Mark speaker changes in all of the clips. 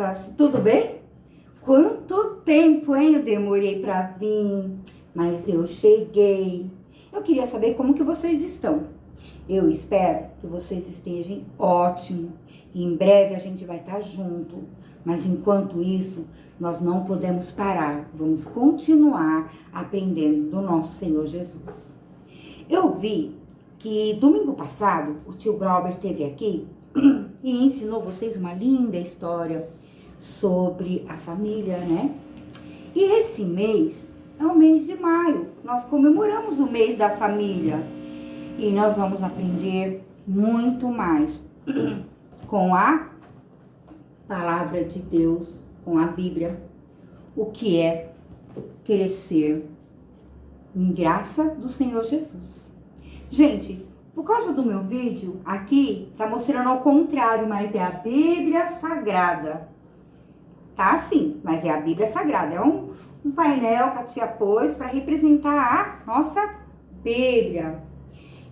Speaker 1: crianças, tudo bem? Quanto tempo, hein? Eu demorei para vir, mas eu cheguei. Eu queria saber como que vocês estão. Eu espero que vocês estejam ótimo. Em breve a gente vai estar junto. Mas enquanto isso, nós não podemos parar. Vamos continuar aprendendo do nosso Senhor Jesus. Eu vi que domingo passado o tio Glauber esteve aqui e ensinou vocês uma linda história sobre a família, né? E esse mês é o mês de maio. Nós comemoramos o mês da família e nós vamos aprender muito mais com a palavra de Deus, com a Bíblia, o que é crescer em graça do Senhor Jesus. Gente, por causa do meu vídeo, aqui tá mostrando ao contrário, mas é a Bíblia Sagrada. Tá assim, mas é a Bíblia Sagrada. É um painel que a tia pôs para representar a nossa Bíblia.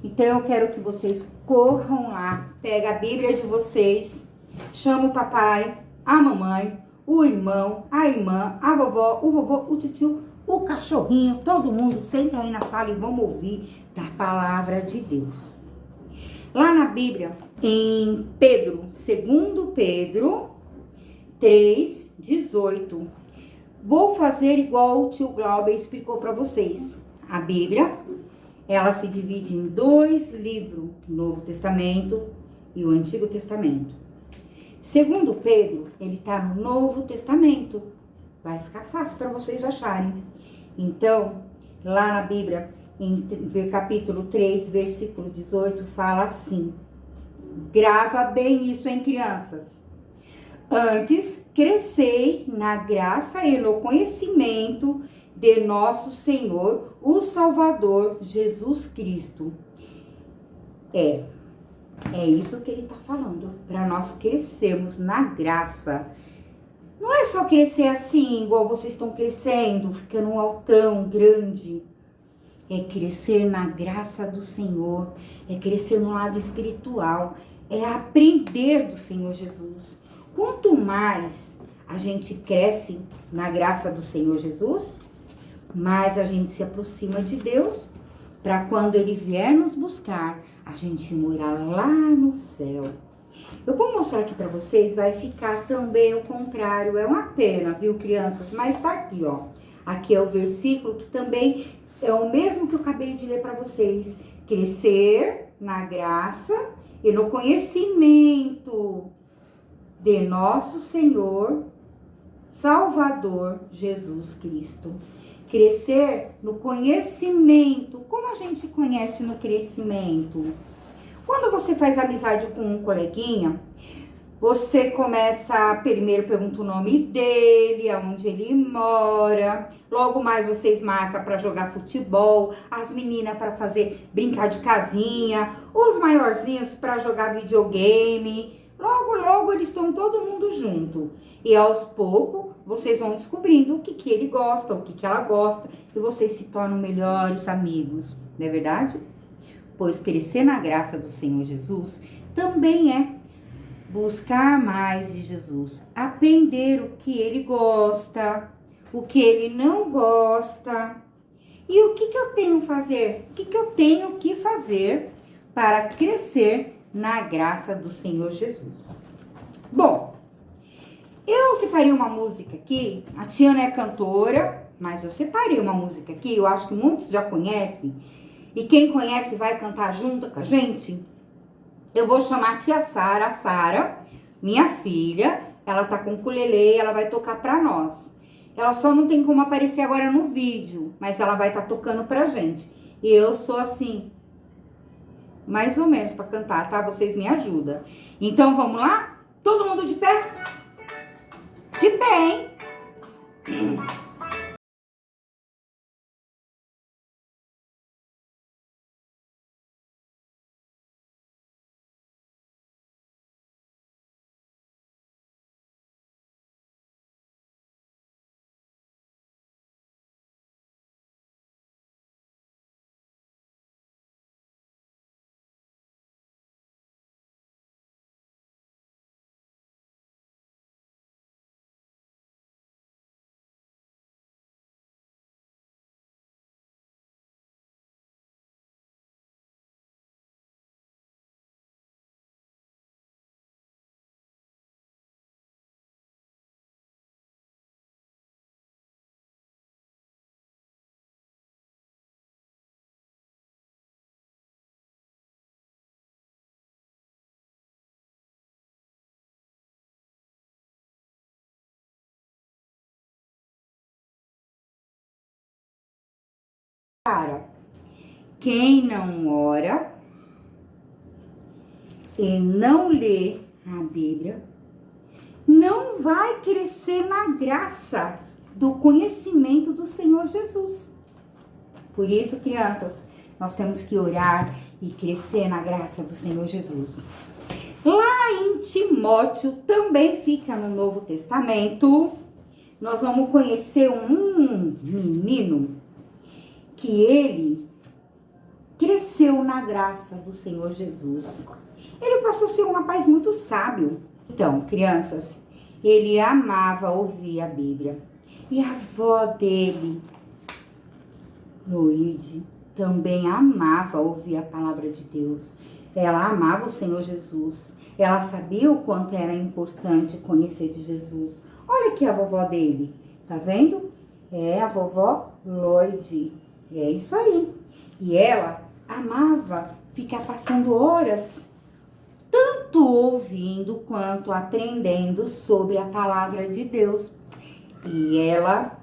Speaker 1: Então eu quero que vocês corram lá, pega a Bíblia de vocês, chama o papai, a mamãe, o irmão, a irmã, a vovó, o vovô, o tio, o cachorrinho, todo mundo, senta aí na sala e vamos ouvir da palavra de Deus. Lá na Bíblia, em Pedro, 2 Pedro 3:18. Vou fazer igual o tio Glauber explicou para vocês. A Bíblia, ela se divide em 2 livros, o Novo Testamento e o Antigo Testamento. Segundo Pedro, ele está no Novo Testamento. Vai ficar fácil para vocês acharem. Então, lá na Bíblia, em capítulo 3, versículo 18, fala assim. Grava bem isso, hein, crianças? Antes, crescei na graça e no conhecimento de nosso Senhor, o Salvador, Jesus Cristo. É isso que ele está falando, para nós crescermos na graça. Não é só crescer assim, igual vocês estão crescendo, ficando um altão grande. É crescer na graça do Senhor, é crescer no lado espiritual, é aprender do Senhor Jesus. Quanto mais a gente cresce na graça do Senhor Jesus, mais a gente se aproxima de Deus, para quando Ele vier nos buscar, a gente morar lá no céu. Eu vou mostrar aqui para vocês, vai ficar também o contrário, é uma pena, viu, crianças? Mas tá aqui, ó. Aqui é o versículo que também é o mesmo que eu acabei de ler para vocês. Crescer na graça e no conhecimento de nosso Senhor, Salvador, Jesus Cristo. Crescer no conhecimento. Como a gente conhece no crescimento? Quando você faz amizade com um coleguinha, você começa, primeiro pergunta o nome dele, aonde ele mora. Logo mais vocês marcam para jogar futebol, as meninas para fazer brincar de casinha, os maiorzinhos para jogar videogame. Logo eles estão todo mundo junto. E aos poucos vocês vão descobrindo o que ele gosta, o que ela gosta, e vocês se tornam melhores amigos, não é verdade? Pois crescer na graça do Senhor Jesus também é buscar mais de Jesus, aprender o que ele gosta, o que ele não gosta. E o que eu tenho que fazer? O que eu tenho que fazer para crescer na graça do Senhor Jesus? Bom, eu separei uma música aqui, a Tiana é cantora, mas eu separei uma música aqui, eu acho que muitos já conhecem, e quem conhece vai cantar junto com a gente. Eu vou chamar a tia Sara, minha filha, ela tá com ukulele, ela vai tocar pra nós. Ela só não tem como aparecer agora no vídeo, mas ela vai estar tocando pra gente. E eu sou assim, mais ou menos pra cantar, tá? Vocês me ajudam. Então vamos lá? Todo mundo de pé? De pé, hein? Quem não ora e não lê a Bíblia não vai crescer na graça do conhecimento do Senhor Jesus. Por isso, crianças, nós temos que orar e crescer na graça do Senhor Jesus. Lá em Timóteo, também fica no Novo Testamento, nós vamos conhecer um menino que ele cresceu na graça do Senhor Jesus. Ele passou a ser um rapaz muito sábio. Então, crianças, ele amava ouvir a Bíblia. E a avó dele, Loide, também amava ouvir a palavra de Deus. Ela amava o Senhor Jesus. Ela sabia o quanto era importante conhecer de Jesus. Olha aqui a vovó dele, tá vendo? É a vovó Loide. É isso aí. E ela amava ficar passando horas, tanto ouvindo quanto aprendendo sobre a palavra de Deus. E ela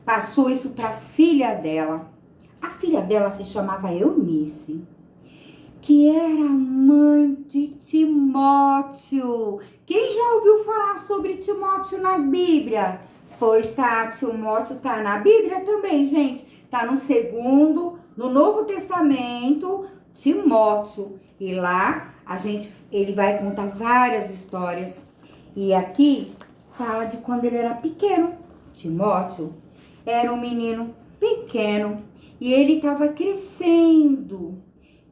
Speaker 1: passou isso para a filha dela. A filha dela se chamava Eunice, que era mãe de Timóteo. Quem já ouviu falar sobre Timóteo na Bíblia? Pois tá, Timóteo tá na Bíblia também, gente. Tá no Novo Testamento, Timóteo. E lá ele vai contar várias histórias. E aqui fala de quando ele era pequeno. Timóteo era um menino pequeno e ele estava crescendo.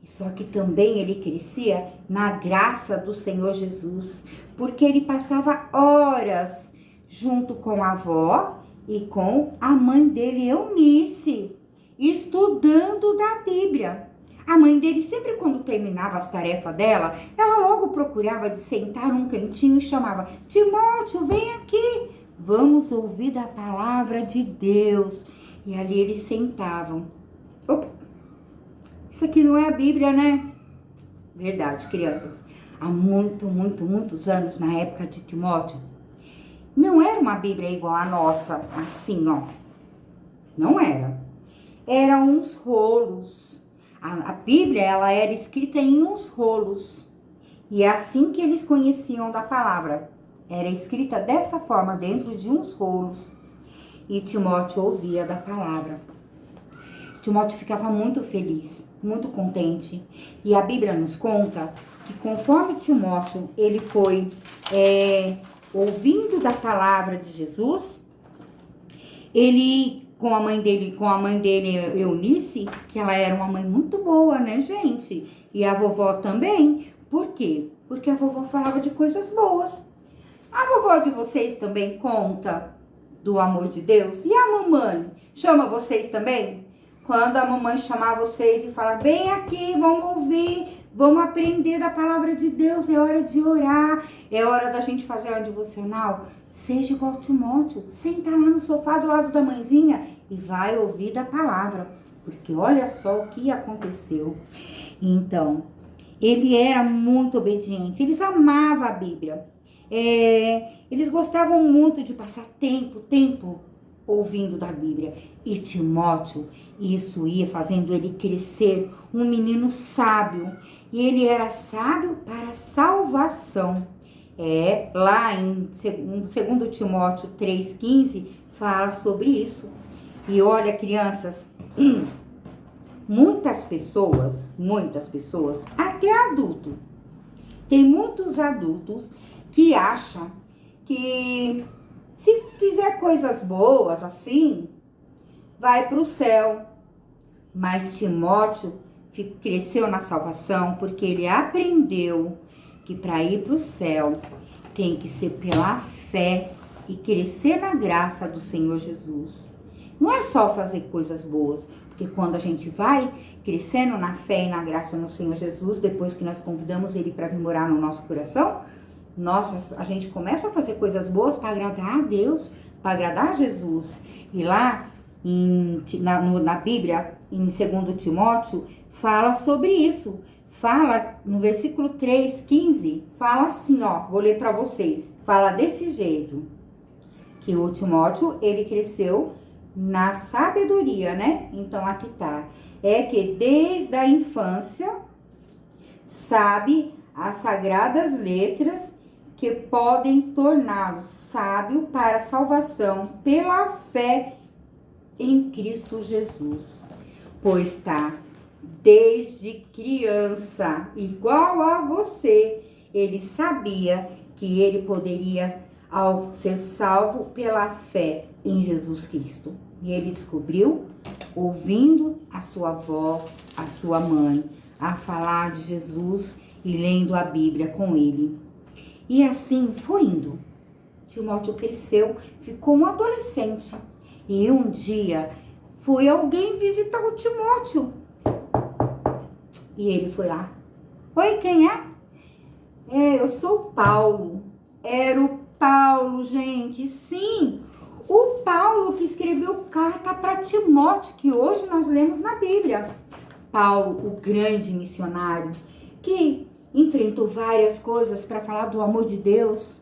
Speaker 1: Só que também ele crescia na graça do Senhor Jesus, porque ele passava horas junto com a avó e com a mãe dele, Eunice, estudando da Bíblia. A mãe dele, sempre quando terminava as tarefas dela, ela logo procurava de sentar num cantinho e chamava: Timóteo, vem aqui, vamos ouvir da palavra de Deus. E ali eles sentavam. Opa, isso aqui não é a Bíblia, né? Verdade, crianças. Há muitos anos, na época de Timóteo, não era uma Bíblia igual a nossa, assim, ó. Não era. Eram uns rolos. A Bíblia, ela era escrita em uns rolos. E é assim que eles conheciam da palavra. Era escrita dessa forma, dentro de uns rolos. E Timóteo ouvia da palavra. Timóteo ficava muito feliz, muito contente. E a Bíblia nos conta que conforme Timóteo, ele foi ouvindo da palavra de Jesus, ele, com a mãe dele, Eunice, que ela era uma mãe muito boa, né, gente? E a vovó também. Por quê? Porque a vovó falava de coisas boas. A vovó de vocês também conta do amor de Deus? E a mamãe chama vocês também? Quando a mamãe chamar vocês e falar: vem aqui, vamos ouvir, vamos aprender da palavra de Deus, é hora de orar, é hora da gente fazer um devocional. Seja igual Timóteo, senta lá no sofá do lado da mãezinha e vai ouvir da palavra, porque olha só o que aconteceu. Então, ele era muito obediente, eles amavam a Bíblia, eles gostavam muito de passar tempo ouvindo da Bíblia. E Timóteo, isso ia fazendo ele crescer um menino sábio. E ele era sábio para a salvação. Lá em 2 Timóteo 3,15 fala sobre isso. E olha, crianças, muitas pessoas, até adulto, tem muitos adultos que acham que se fizer coisas boas assim, vai para o céu. Mas Timóteo cresceu na salvação porque ele aprendeu que para ir para o céu tem que ser pela fé e crescer na graça do Senhor Jesus. Não é só fazer coisas boas, porque quando a gente vai crescendo na fé e na graça no Senhor Jesus, depois que nós convidamos Ele para vir morar no nosso coração, a gente começa a fazer coisas boas para agradar a Deus, para agradar a Jesus. E lá na Bíblia, em 2 Timóteo, fala sobre isso. Fala no versículo 3,15, fala assim, ó, vou ler para vocês. Fala desse jeito, que o Timóteo, ele cresceu na sabedoria, né? Então aqui tá. É que desde a infância sabe as sagradas letras que podem torná-lo sábio para a salvação pela fé em Cristo Jesus. Pois tá, desde criança, igual a você, ele sabia que ele poderia ao ser salvo pela fé em Jesus Cristo. E ele descobriu ouvindo a sua avó, a sua mãe, a falar de Jesus e lendo a Bíblia com ele. E assim foi indo. Timóteo cresceu, ficou um adolescente. E um dia foi alguém visitar o Timóteo. E ele foi lá. Oi, quem é? Eu sou o Paulo. Era o Paulo, gente. Sim, o Paulo que escreveu carta para Timóteo, que hoje nós lemos na Bíblia. Paulo, o grande missionário, que enfrentou várias coisas para falar do amor de Deus.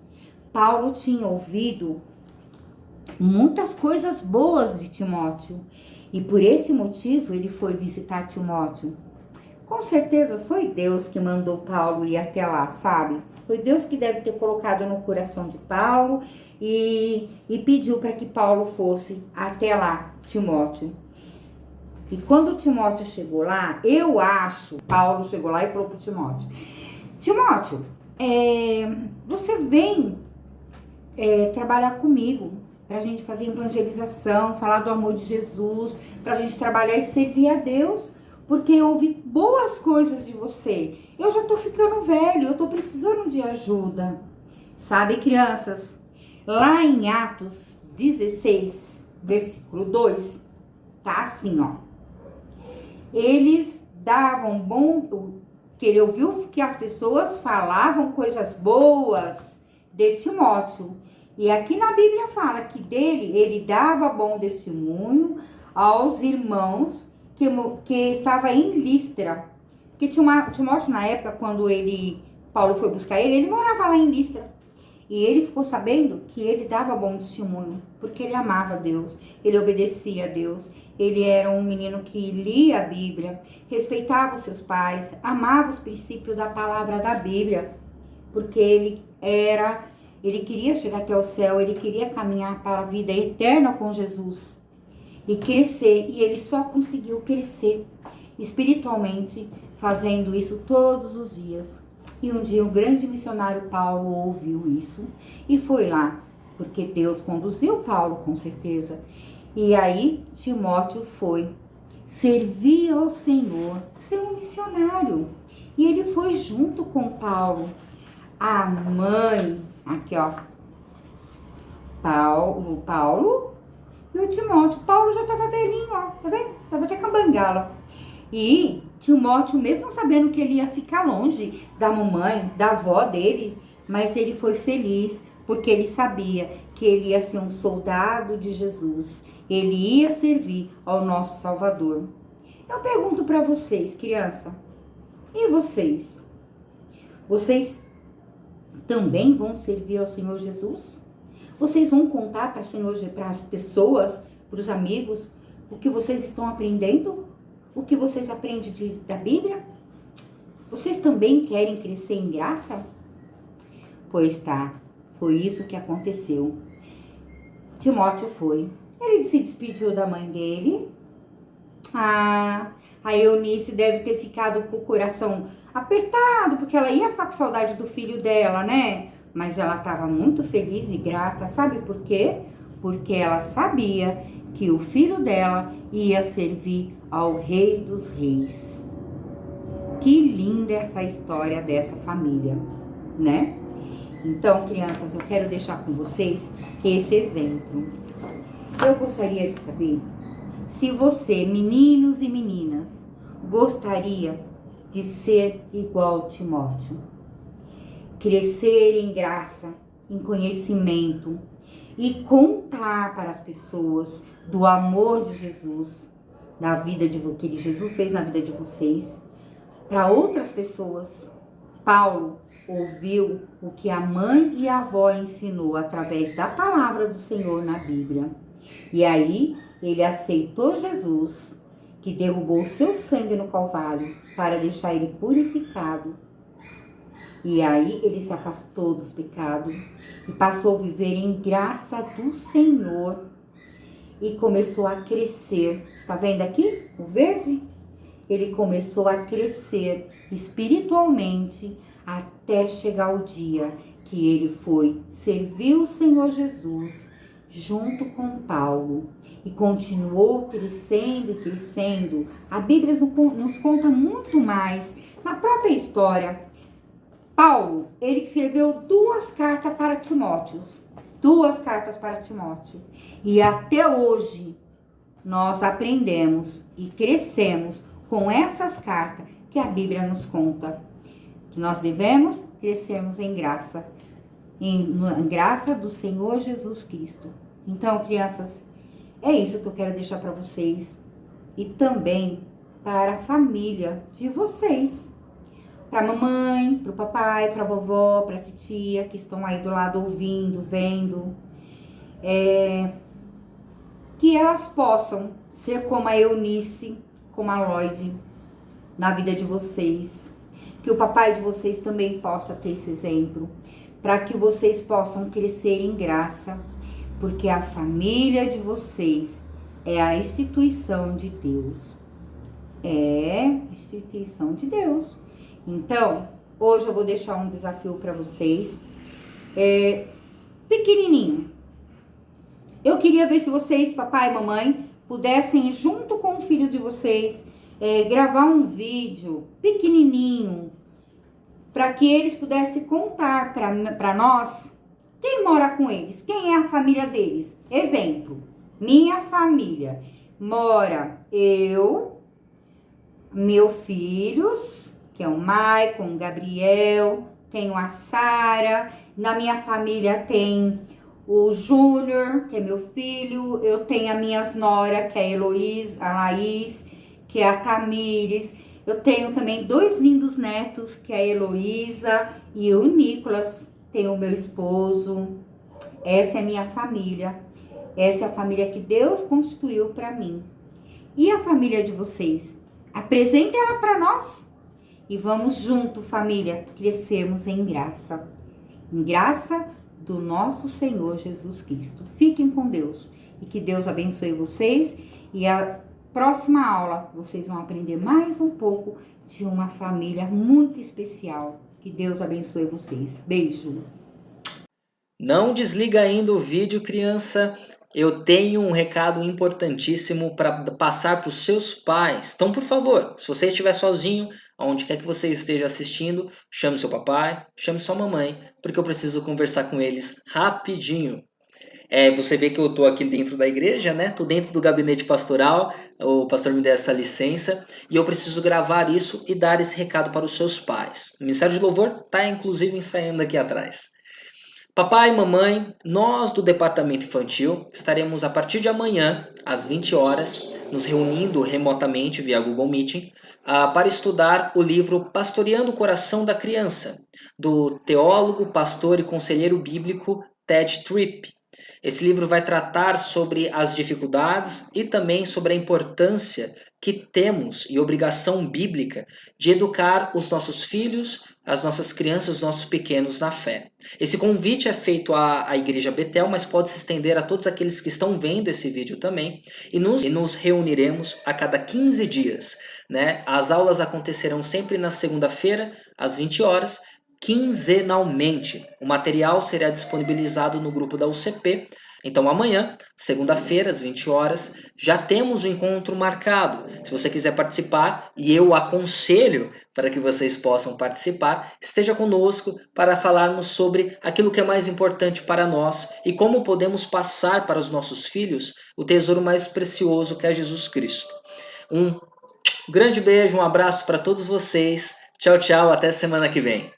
Speaker 1: Paulo tinha ouvido muitas coisas boas de Timóteo. E por esse motivo ele foi visitar Timóteo. Com certeza foi Deus que mandou Paulo ir até lá, sabe? Foi Deus que deve ter colocado no coração de Paulo e pediu para que Paulo fosse até lá, Timóteo. E quando Timóteo chegou lá, eu acho, Paulo chegou lá e falou para Timóteo: Timóteo, você vem trabalhar comigo para a gente fazer evangelização, falar do amor de Jesus, para a gente trabalhar e servir a Deus, porque eu ouvi boas coisas de você. Eu já tô ficando velho, eu tô precisando de ajuda. Sabe, crianças? Lá em Atos 16, versículo 2, tá assim, ó. Eles davam que ele ouviu que as pessoas falavam coisas boas de Timóteo. E aqui na Bíblia fala que ele dava bom testemunho aos irmãos que estava em Listra. Porque Timóteo, na época, quando Paulo foi buscar ele morava lá em Listra. E ele ficou sabendo que ele dava bom testemunho, porque ele amava Deus, ele obedecia a Deus. Ele era um menino que lia a Bíblia, respeitava os seus pais, amava os princípios da palavra da Bíblia, porque ele queria chegar até o céu, ele queria caminhar para a vida eterna com Jesus e crescer. E ele só conseguiu crescer espiritualmente fazendo isso todos os dias. E um dia o grande missionário Paulo ouviu isso e foi lá, porque Deus conduziu Paulo, com certeza. E aí Timóteo foi servir ao Senhor, ser um missionário. E ele foi junto com Paulo. A mãe, aqui ó, Paulo e o Timóteo. Paulo já estava velhinho, ó, tá vendo? Tava até com a bengala. E Timóteo, mesmo sabendo que ele ia ficar longe da mamãe, da avó dele, mas ele foi feliz, porque ele sabia que ele ia ser um soldado de Jesus. Ele ia servir ao nosso Salvador. Eu pergunto para vocês, criança, e vocês? Vocês também vão servir ao Senhor Jesus? Vocês vão contar para as pessoas, para os amigos, o que vocês estão aprendendo? O que vocês aprendem da Bíblia? Vocês também querem crescer em graça? Pois tá, foi isso que aconteceu. Timóteo foi. Ele se despediu da mãe dele. A Eunice deve ter ficado com o coração apertado, porque ela ia ficar com saudade do filho dela, né? Mas ela estava muito feliz e grata. Sabe por quê? Porque ela sabia que o filho dela ia servir ao Rei dos Reis. Que linda essa história dessa família, né? Então, crianças, eu quero deixar com vocês esse exemplo. Eu gostaria de saber se você, meninos e meninas, gostaria de ser igual Timóteo. Crescer em graça, em conhecimento e contar para as pessoas do amor de Jesus, da vida que Jesus fez na vida de vocês, para outras pessoas. Paulo ouviu o que a mãe e a avó ensinou através da palavra do Senhor na Bíblia. E aí ele aceitou Jesus, que derrubou o seu sangue no Calvário para deixar ele purificado. E aí ele se afastou dos pecados e passou a viver em graça do Senhor e começou a crescer. Está vendo aqui o verde? Ele começou a crescer espiritualmente até chegar o dia que ele foi servir o Senhor Jesus junto com Paulo e continuou crescendo e crescendo. A Bíblia nos conta muito mais. Na própria história, Paulo, ele escreveu 2 cartas para Timóteo. 2 cartas para Timóteo. E até hoje, nós aprendemos e crescemos com essas cartas que a Bíblia nos conta. Que nós devemos crescermos em graça. Em graça do Senhor Jesus Cristo. Então, crianças, é isso que eu quero deixar para vocês. E também para a família de vocês. Para a mamãe, para o papai, para a vovó, para a titia, que estão aí do lado ouvindo, vendo. Que elas possam ser como a Eunice, como a Lloyd, na vida de vocês. Que o papai de vocês também possa ter esse exemplo. Para que vocês possam crescer em graça. Porque a família de vocês é a instituição de Deus. É a instituição de Deus. Então, hoje eu vou deixar um desafio para vocês. Pequenininho. Eu queria ver se vocês, papai e mamãe, pudessem, junto com o filho de vocês, gravar um vídeo pequenininho, para que eles pudessem contar para nós quem mora com eles, quem é a família deles. Exemplo, minha família mora eu, meus filhos, que é o Maicon, o Gabriel, tenho a Sara, na minha família tem o Júnior, que é meu filho, eu tenho as minhas noras, que é a Heloísa, a Laís, que é a Tamires, eu tenho também 2 lindos netos, que é a Heloísa e o Nicolas, tenho o meu esposo. Essa é a minha família, essa é a família que Deus constituiu para mim. E a família de vocês? Apresenta ela para nós. E vamos junto, família, crescermos em graça. Em graça do nosso Senhor Jesus Cristo. Fiquem com Deus. E que Deus abençoe vocês. E a próxima aula, vocês vão aprender mais um pouco de uma família muito especial. Que Deus abençoe vocês. Beijo.
Speaker 2: Não desliga ainda o vídeo, criança. Eu tenho um recado importantíssimo para passar para os seus pais. Então, por favor, se você estiver sozinho, aonde quer que você esteja assistindo, chame seu papai, chame sua mamãe, porque eu preciso conversar com eles rapidinho. Você vê que eu estou aqui dentro da igreja, né? Estou dentro do gabinete pastoral, o pastor me deu essa licença, e eu preciso gravar isso e dar esse recado para os seus pais. O Ministério de Louvor está, inclusive, ensaiando aqui atrás. Papai e mamãe, nós do departamento infantil estaremos a partir de amanhã, às 20 horas, nos reunindo remotamente via Google Meeting para estudar o livro Pastoreando o Coração da Criança, do teólogo, pastor e conselheiro bíblico Ted Tripp. Esse livro vai tratar sobre as dificuldades e também sobre a importância que temos e obrigação bíblica de educar os nossos filhos, as nossas crianças, os nossos pequenos na fé. Esse convite é feito à Igreja Betel, mas pode se estender a todos aqueles que estão vendo esse vídeo também, e nos reuniremos a cada 15 dias. Né? As aulas acontecerão sempre na segunda-feira, às 20 horas, quinzenalmente. O material será disponibilizado no grupo da UCP. Então amanhã, segunda-feira, às 20 horas, já temos o encontro marcado. Se você quiser participar, e eu aconselho para que vocês possam participar, esteja conosco para falarmos sobre aquilo que é mais importante para nós e como podemos passar para os nossos filhos o tesouro mais precioso que é Jesus Cristo. Um grande beijo, um abraço para todos vocês. Tchau, tchau, até semana que vem.